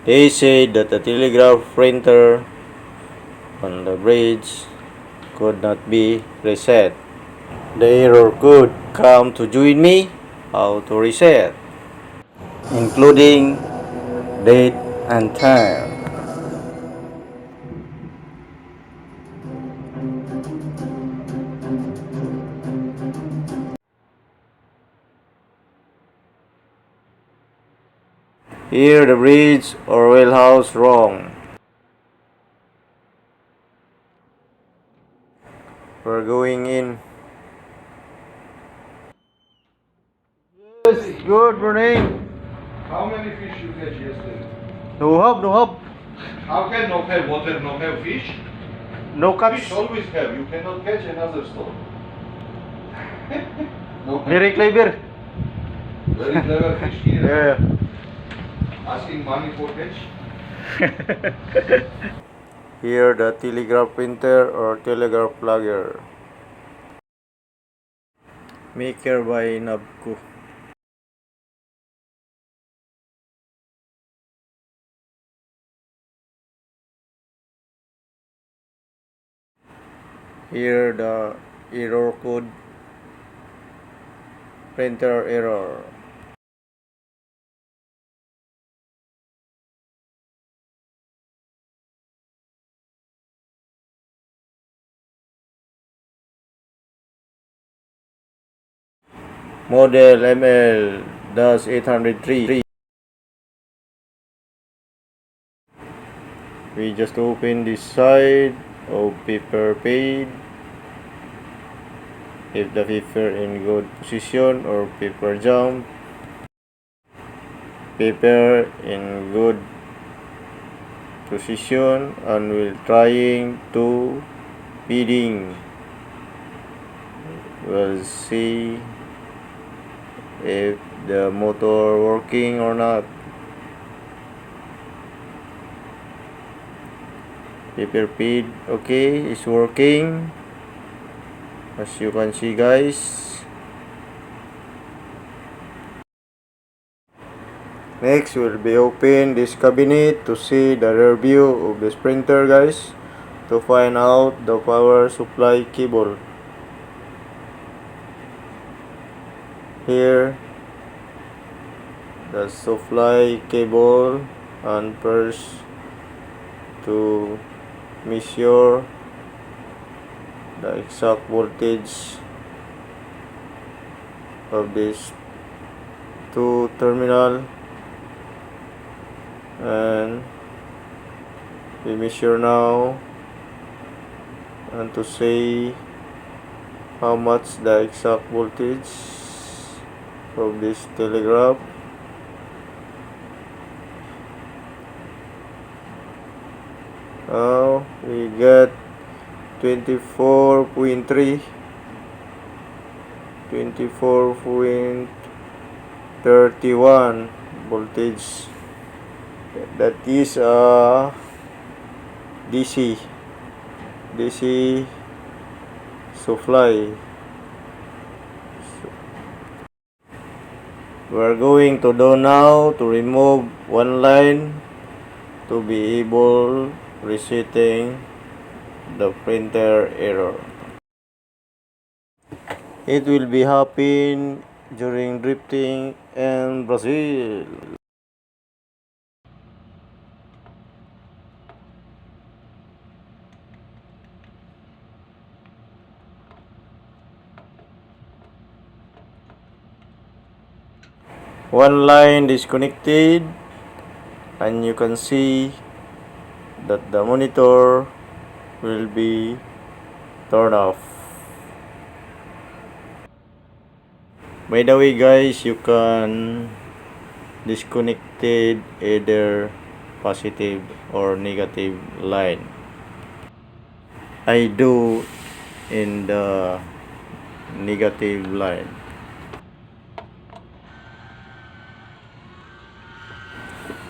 They said that the telegraph printer on the bridge could not be reset. The error could come to join me how to reset, including date and time. Here the bridge or rail house wrong. We're going in. Yes, good morning. How many fish you catch yesterday? No hub, no hub. How can no have water, no have fish? No cuts. Fish always have. You cannot catch another store. No. Very clever. Very clever fish here. Yeah. Asking money for catch. Here the telegraph printer or telegraph plugger. Maker by Nabco. Here the error code. Printer error. Model ML-803. We just open this side of paper page. If the paper in good position or paper jump. Paper in good position and will trying to feeding. We'll see if the motor working or not. Paper feed okay, is working as you can see guys. Next we'll be open this cabinet to see the rear view of this printer guys, to find out the power supply cable. Here the supply cable, and first to measure the exact voltage of this two terminal, and we measure now and to say how much the exact voltage of this telegraph. Now we get 24.3, 24.31 voltage. That is DC supply. We're going to do now to remove one line to be able resetting the printer error. It will be happen during drifting in Brazil. One line disconnected, and you can see that the monitor will be turned off. By the way guys, you can disconnect either positive or negative line. I do in the negative line.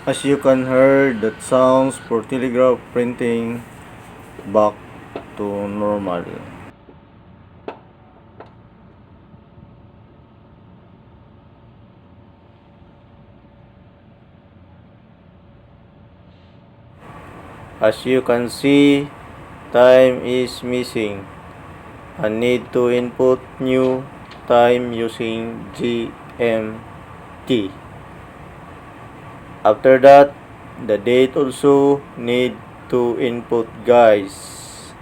As you can hear, that sounds for telegraph printing back to normal. As you can see, time is missing. I need to input new time using GMT. After that, the date also need to input, guys.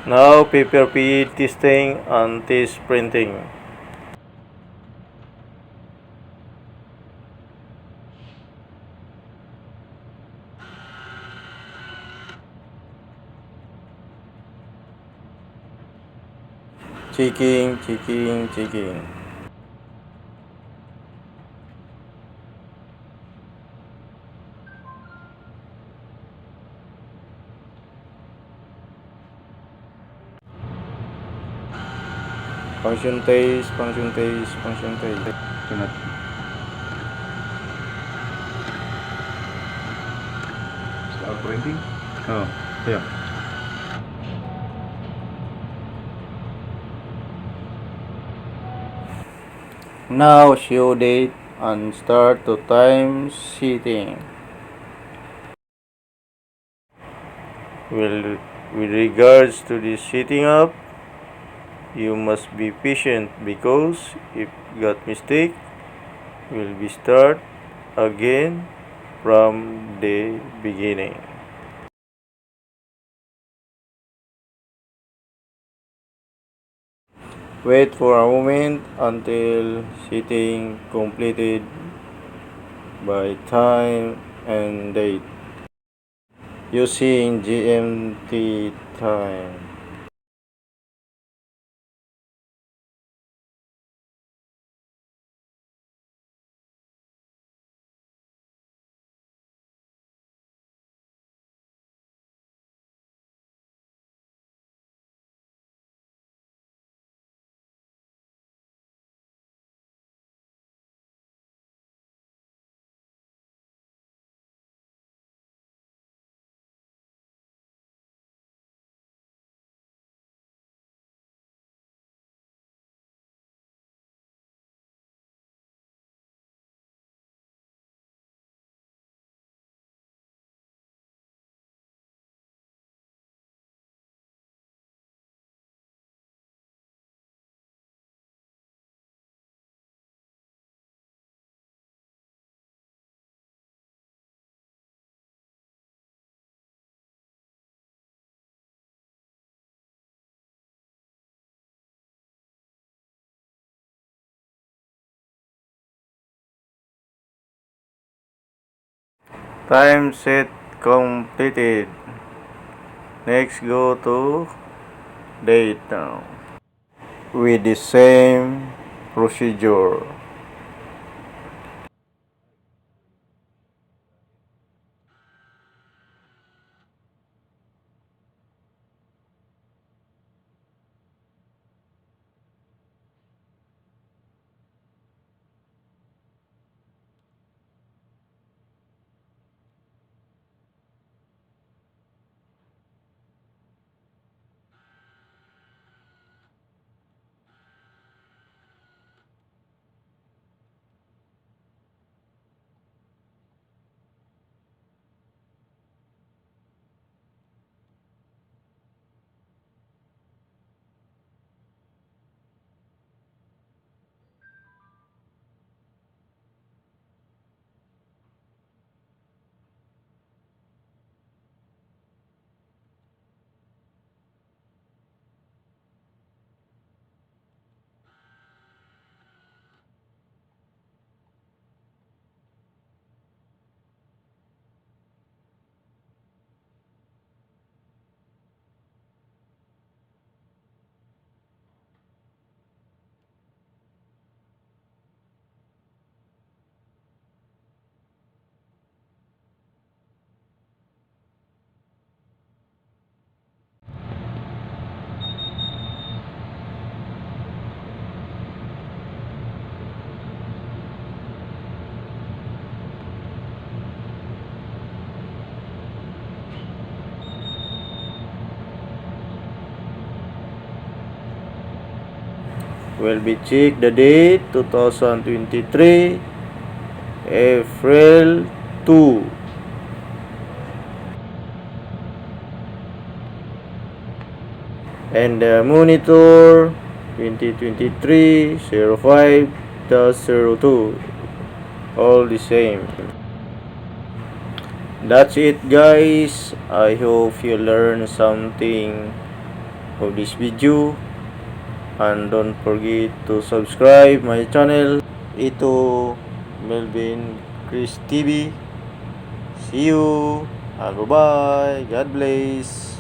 Now PPRP testing and test printing. Checking. Function test. Cannot. Start printing. Oh, yeah. Now show date and start to time setting. Well, with regards to the setting up, you must be patient because if got mistake, will be start again from the beginning. Wait for a moment until setting completed by time and date using GMT time. Time set completed. Next, go to date now with the same procedure. Will be check the date 2023 April 2. And the monitor 2023-05-02, all the same. That's it, guys. I hope you learned something of this video, and don't forget to subscribe my channel, Eto Melvin Cris TV. See you and bye bye. God bless.